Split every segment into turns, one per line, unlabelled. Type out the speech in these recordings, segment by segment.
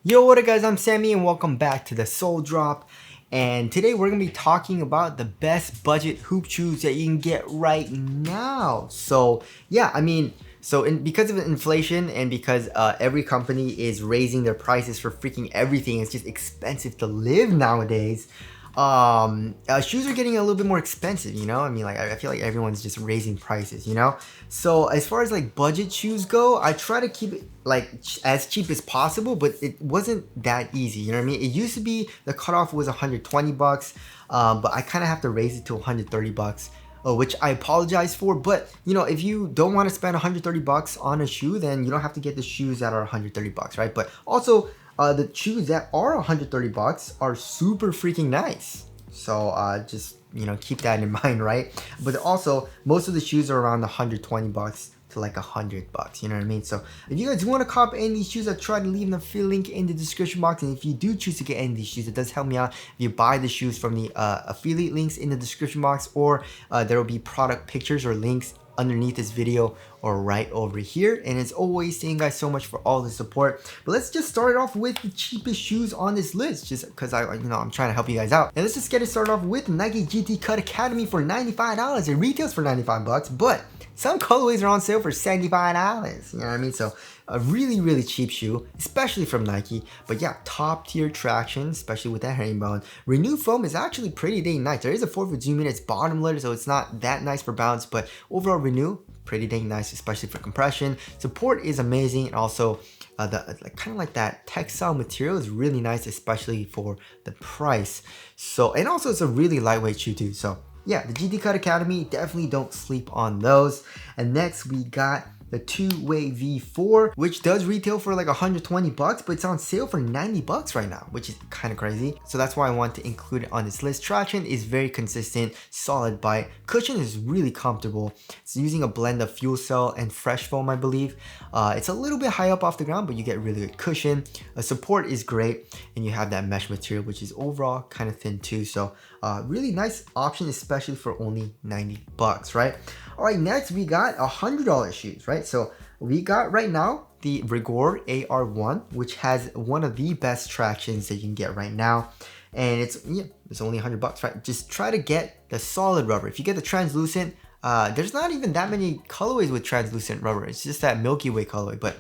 Yo, what up guys, I'm Sammy and welcome back to the Soul Drop. And today we're going to be talking about the best budget hoop shoes that you can get right now. So yeah, because of inflation and because every company is raising their prices for freaking everything, it's just expensive to live nowadays. Shoes are getting a little bit more expensive, you know. I feel like everyone's just raising prices, you know. So as far as like budget shoes go, I try to keep it like as cheap as possible, but it wasn't that easy, you know what I mean. It used to be the cutoff was 120 bucks, but I kind of have to raise it to 130 bucks. Which I apologize for, but you know, if you don't want to spend 130 bucks on a shoe, then you don't have to get the shoes that are 130 bucks, right? But also, the shoes that are 130 bucks are super freaking nice. So just, you know, keep that in mind, right? But also, most of the shoes are around 120 bucks to like 100 bucks, you know what I mean? So if you guys want to cop any of these shoes, I try to leave the link in the description box. And if you do choose to get any of these shoes, it does help me out if you buy the shoes from the affiliate links in the description box, or there will be product pictures or links underneath this video or right over here. And as always, thank you guys so much for all the support. But let's just start off with the cheapest shoes on this list, just because I'm trying to help you guys out. And let's just get it started off with Nike GT Cut Academy for $95. It retails for 95 bucks, but some colorways are on sale for $75. You know what I mean? So a really cheap shoe, especially from Nike. But yeah, top tier traction, especially with that herringbone. Renew foam is actually pretty dang nice. There is a 4-foot zoom in, it's bottom loaded, so it's not that nice for bounce, but overall Renew, pretty dang nice, especially for compression. Support is amazing, and also kind of like that textile material is really nice, especially for the price. So, and also it's a really lightweight shoe too. So yeah, the GT Cut Academy, definitely don't sleep on those. And next we got the two-way V4, which does retail for like 120 bucks, but it's on sale for 90 bucks right now, which is kind of crazy. So that's why I want to include it on this list. Traction is very consistent, solid bite. Cushion is really comfortable. It's using a blend of fuel cell and fresh foam, I believe. It's a little bit high up off the ground, but you get really good cushion. Support is great, and you have that mesh material, which is overall kind of thin too. So really nice option, especially for only 90 bucks, right? All right, next we got $100 shoes, right? So we got right now the Regor AR1, which has one of the best tractions that you can get right now. And it's only 100 bucks, right? Just try to get the solid rubber. If you get the translucent, there's not even that many colorways with translucent rubber. It's just that Milky Way colorway, but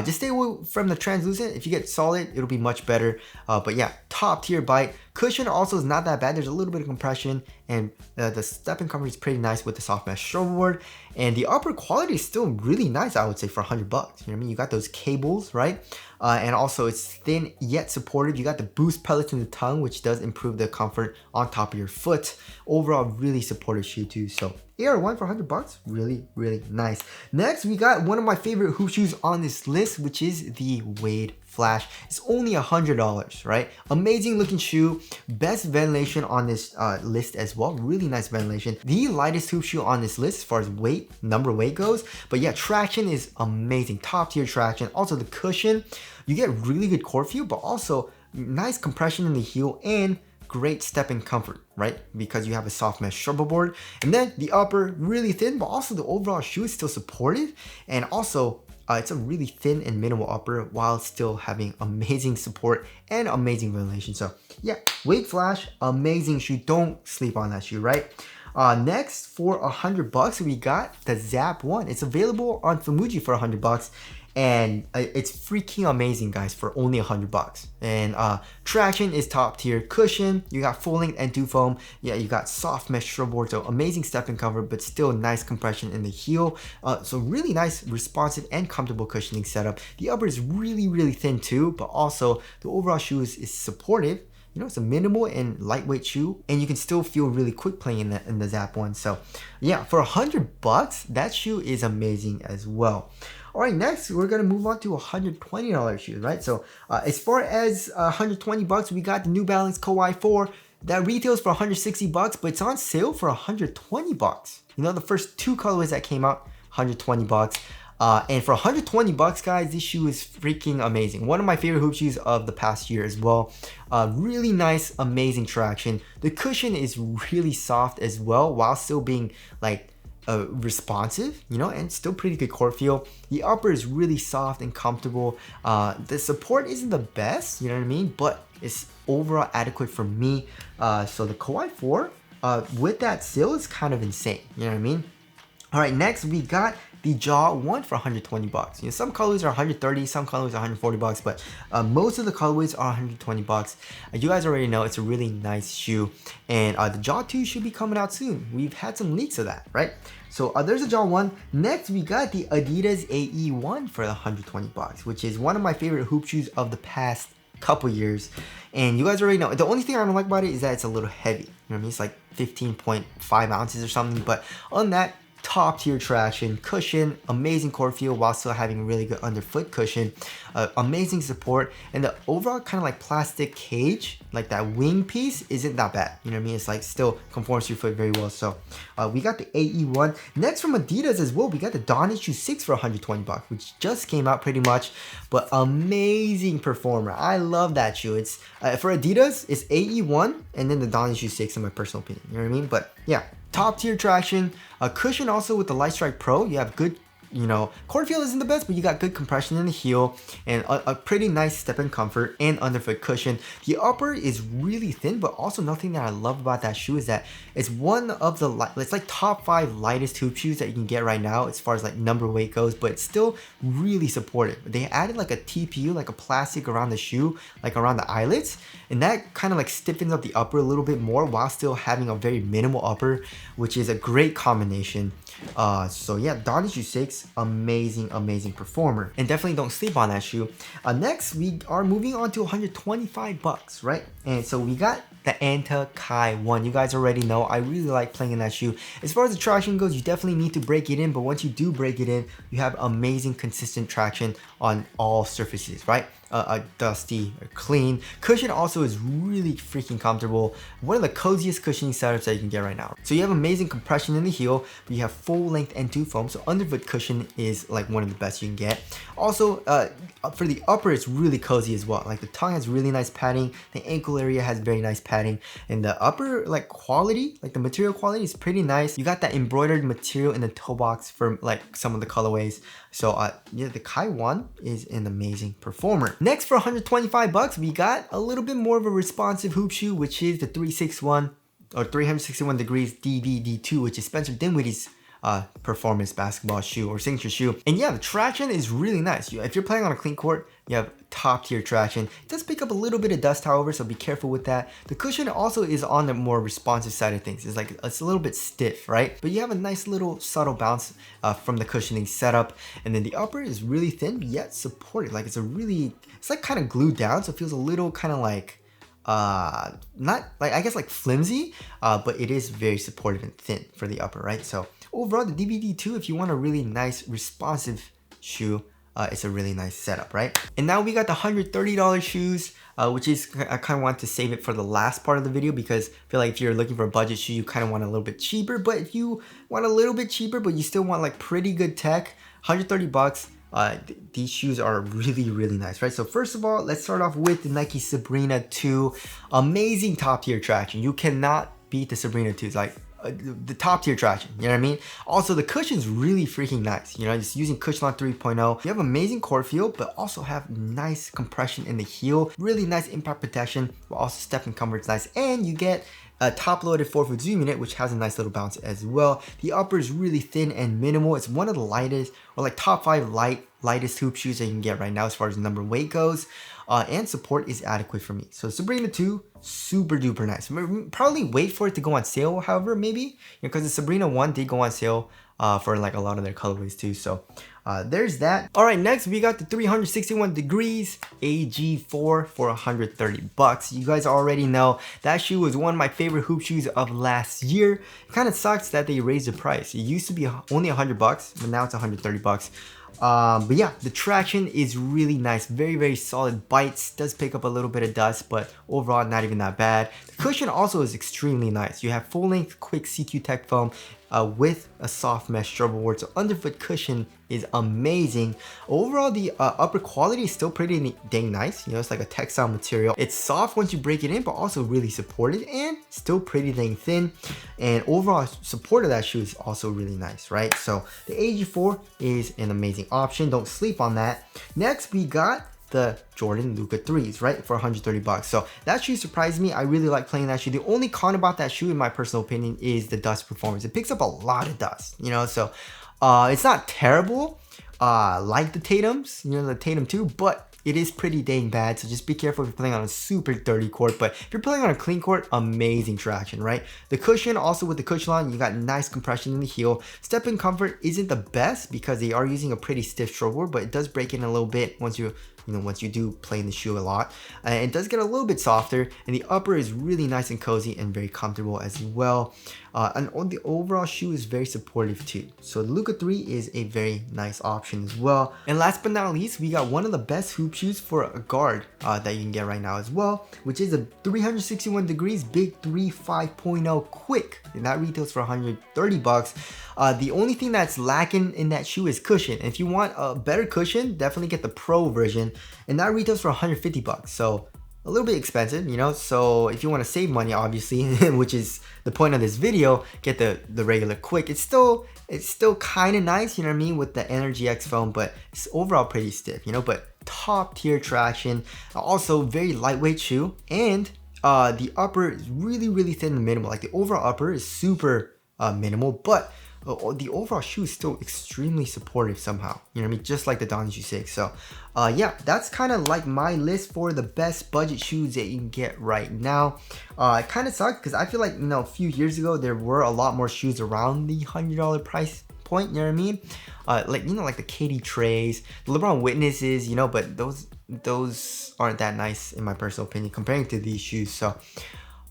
just stay away from the translucent. If you get solid, it'll be much better. But yeah, top tier bite. Cushion also is not that bad. There's a little bit of compression, and the step and comfort is pretty nice with the soft mesh shoulder board. And the upper quality is still really nice, I would say, for 100 bucks. You know what I mean? You got those cables, right? And also it's thin yet supportive. You got the boost pellets in the tongue, which does improve the comfort on top of your foot. Overall, really supportive shoe too. So AR1 for 100 bucks, really nice. Next, we got one of my favorite hoop shoes on this list, which is the Wade Flash. It's only $100, right? Amazing looking shoe, best ventilation on this list as well. Really nice ventilation. The lightest hoop shoe on this list as far as weight, number weight goes. But yeah, traction is amazing, top tier traction. Also the cushion, you get really good core feel, but also nice compression in the heel and great step and comfort, right? Because you have a soft mesh shoulder board. And then the upper, really thin, but also the overall shoe is still supportive. And also, it's a really thin and minimal upper while still having amazing support and amazing ventilation. So yeah, Wade Flash, amazing shoe. Don't sleep on that shoe, right? Next, for 100 bucks, we got the Zap One. It's available on Famuji for 100 bucks. And it's freaking amazing, guys, for only 100 bucks. And traction is top tier. Cushion, you got full length and 2 foam. Yeah, you got soft mesh shoulder board, so amazing step and comfort, but still nice compression in the heel. So really nice, responsive and comfortable cushioning setup. The upper is really thin too, but also the overall shoe is supportive. You know, it's a minimal and lightweight shoe, and you can still feel really quick playing in the Zap One. So yeah, for 100 bucks, that shoe is amazing as well. All right, next we're gonna move on to $120 shoes, right? So as far as 120 bucks, we got the New Balance Coai 4 that retails for 160 bucks, but it's on sale for 120 bucks. You know, the first 2 colorways that came out, 120 bucks. And for 120 bucks, guys, this shoe is freaking amazing. One of my favorite hoop shoes of the past year as well. Really nice, amazing traction. The cushion is really soft as well, while still being like responsive, you know, and still pretty good court feel. The upper is really soft and comfortable. The support isn't the best, you know what I mean, but it's overall adequate for me. So the Coai 4 with that seal is kind of insane, you know what I mean. All right, next we got the Jaw 1 for 120 bucks. You know, some colorways are 130, some colorways are 140 bucks, but most of the colorways are 120 bucks. You guys already know it's a really nice shoe, and the Jaw 2 should be coming out soon. We've had some leaks of that, right? So there's the Jaw 1. Next, we got the Adidas AE1 for 120 bucks, which is one of my favorite hoop shoes of the past couple years. And you guys already know, the only thing I don't like about it is that it's a little heavy. You know what I mean? It's like 15.5 ounces or something, but on that, top tier traction, cushion, amazing core feel while still having really good underfoot cushion, amazing support, and the overall kind of like plastic cage, like that wing piece, isn't that bad. You know what I mean? It's like still conforms to your foot very well. So we got the AE1. Next from Adidas as well, we got the DSH6 for 120 bucks, which just came out pretty much, but amazing performer. I love that shoe. It's for Adidas, it's AE1 and then the DSH6 in my personal opinion. You know what I mean? But yeah, top tier traction, a cushion also with the Light Strike Pro. You have good, you know, court feel isn't the best, but you got good compression in the heel and a pretty nice step-in comfort and underfoot cushion. The upper is really thin, but also nothing that I love about that shoe is that it's one of the, it's like top 5 lightest hoop shoes that you can get right now as far as like number weight goes, but it's still really supportive. They added like a TPU, like a plastic around the shoe, like around the eyelets, and that kind of like stiffens up the upper a little bit more while still having a very minimal upper, which is a great combination. So yeah, DSH6, amazing performer, and definitely don't sleep on that shoe. Next we are moving on to 125 bucks, right? And so we got the Balance Coai 1. You guys already know I really like playing in that shoe. As far as the traction goes, you definitely need to break it in, but once you do break it in, you have amazing consistent traction on all surfaces, right? Dusty or clean. Cushion also is really freaking comfortable. One of the coziest cushioning setups that you can get right now. So you have amazing compression in the heel, but you have full length N2 foam, so underfoot cushion is like one of the best you can get. Also for the upper, it's really cozy as well. Like the tongue has really nice padding, the ankle area has very nice padding, and the upper like quality, like the material quality is pretty nice. You got that embroidered material in the toe box for like some of the colorways. So yeah, the Coai 1 is an amazing performer. Next, for 125 bucks, we got a little bit more of a responsive hoop shoe, which is the 361 or 361 degrees DBD2, which is Spencer Dinwiddie's performance basketball shoe or signature shoe. And yeah, the traction is really nice. If you're playing on a clean court, you have top tier traction. It does pick up a little bit of dust, however, so be careful with that. The cushion also is on the more responsive side of things. It's a little bit stiff, right? But you have a nice little subtle bounce from the cushioning setup. And then the upper is really thin, yet supported. Like it's like kind of glued down, so it feels a little kind of like not like, I guess like flimsy, but it is very supportive and thin for the upper, right? So overall, the DBD2, if you want a really nice responsive shoe, it's a really nice setup, right? And now we got the $130 shoes, which is, I kind of want to save it for the last part of the video because I feel like if you're looking for a budget shoe, you kind of want a little bit cheaper. But if you want a little bit cheaper, but you still want like pretty good tech, 130 bucks. These shoes are really nice, right? So first of all, let's start off with the Nike Sabrina 2. Amazing top tier traction. You cannot beat the Sabrina 2. It's like the top tier traction, you know what I mean? Also, the cushion's really freaking nice. You know, just using Cushion 3.0. You have amazing core feel, but also have nice compression in the heel. Really nice impact protection, but also step and comfort's nice. And you get a top-loaded 4-foot zoom unit, which has a nice little bounce as well. The upper is really thin and minimal. It's one of the lightest, or like top 5 lightest hoop shoes that you can get right now as far as number weight goes. And support is adequate for me. So Sabrina 2, super duper nice. Probably wait for it to go on sale, however, maybe, because the Sabrina 1 did go on sale for like a lot of their colorways too. So there's that. All right, next we got the 361 degrees AG4 for 130 bucks. You guys already know that shoe was one of my favorite hoop shoes of last year. It kind of sucks that they raised the price. It used to be only 100 bucks, but now it's 130 bucks. But yeah, the traction is really nice, very solid bites, does pick up a little bit of dust, but overall not even that bad. The cushion also is extremely nice. You have full length quick CQ Tech foam, with a soft mesh struggle board. So underfoot cushion is amazing. Overall, the upper quality is still pretty dang nice. You know, it's like a textile material. It's soft once you break it in, but also really supported and still pretty dang thin. And overall support of that shoe is also really nice, right? So the AG4 is an amazing option. Don't sleep on that. Next, we got the Jordan Luka 3s, right? For 130 bucks. So that shoe surprised me. I really like playing that shoe. The only con about that shoe, in my personal opinion, is the dust performance. It picks up a lot of dust, you know, so it's not terrible like the Tatums, you know, the Tatum 2, but it is pretty dang bad. So just be careful if you're playing on a super dirty court. But if you're playing on a clean court, amazing traction, right? The cushion, also with the cushion on, you got nice compression in the heel. Step-in comfort isn't the best because they are using a pretty stiff stroke board, but it does break in a little bit once you do play in the shoe a lot. It does get a little bit softer, and the upper is really nice and cozy and very comfortable as well. And the overall shoe is very supportive too. So the Luka 3 is a very nice option as well. And last but not least, we got one of the best hoop shoes for a guard that you can get right now as well, which is a 361 degrees Big 3 5.0 Quick, and that retails for 130 bucks. The only thing that's lacking in that shoe is cushion. And if you want a better cushion, definitely get the Pro version, and that retails for 150 bucks. So a little bit expensive, you know, so if you want to save money, obviously, which is the point of this video, get the regular Quick. It's still kind of nice, you know what I mean, with the Energy X foam, but it's overall pretty stiff, you know, but top tier traction. Also very lightweight shoe, and the upper is really thin and minimal. Like the overall upper is super minimal, but the overall shoe is still extremely supportive somehow, you know what I mean, just like the DSH6. So yeah, that's kind of like my list for the best budget shoes that you can get right now. It kind of sucks because I feel like, you know, a few years ago there were a lot more shoes around the $100 price point, you know what I mean, like, you know, like the KD Trays, the LeBron Witnesses, you know, but those aren't that nice in my personal opinion comparing to these shoes. So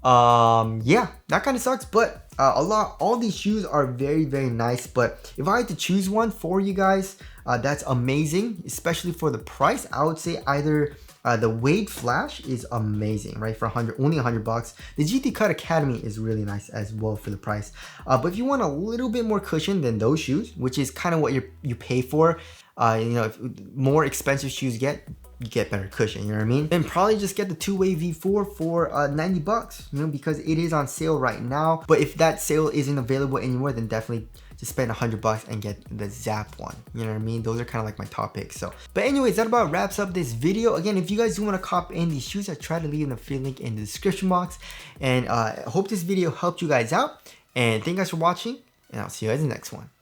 yeah, that kind of sucks, but all these shoes are very nice. But if I had to choose one for you guys that's amazing, especially for the price, I would say either the Wade Flash is amazing, right, for only 100 bucks. The GT Cut Academy is really nice as well for the price. But if you want a little bit more cushion than those shoes, which is kind of what you pay for, you know, if more expensive shoes you get better cushion, you know what I mean? And probably just get the two-way V4 for 90 bucks, you know, because it is on sale right now. But if that sale isn't available anymore, then definitely just spend 100 bucks and get the Zap One, you know what I mean? Those are kind of like my top picks. So, but anyways, that about wraps up this video. Again, if you guys do want to cop in these shoes, I try to leave an affiliate link in the description box. And I hope this video helped you guys out. And thank you guys for watching, and I'll see you guys in the next one.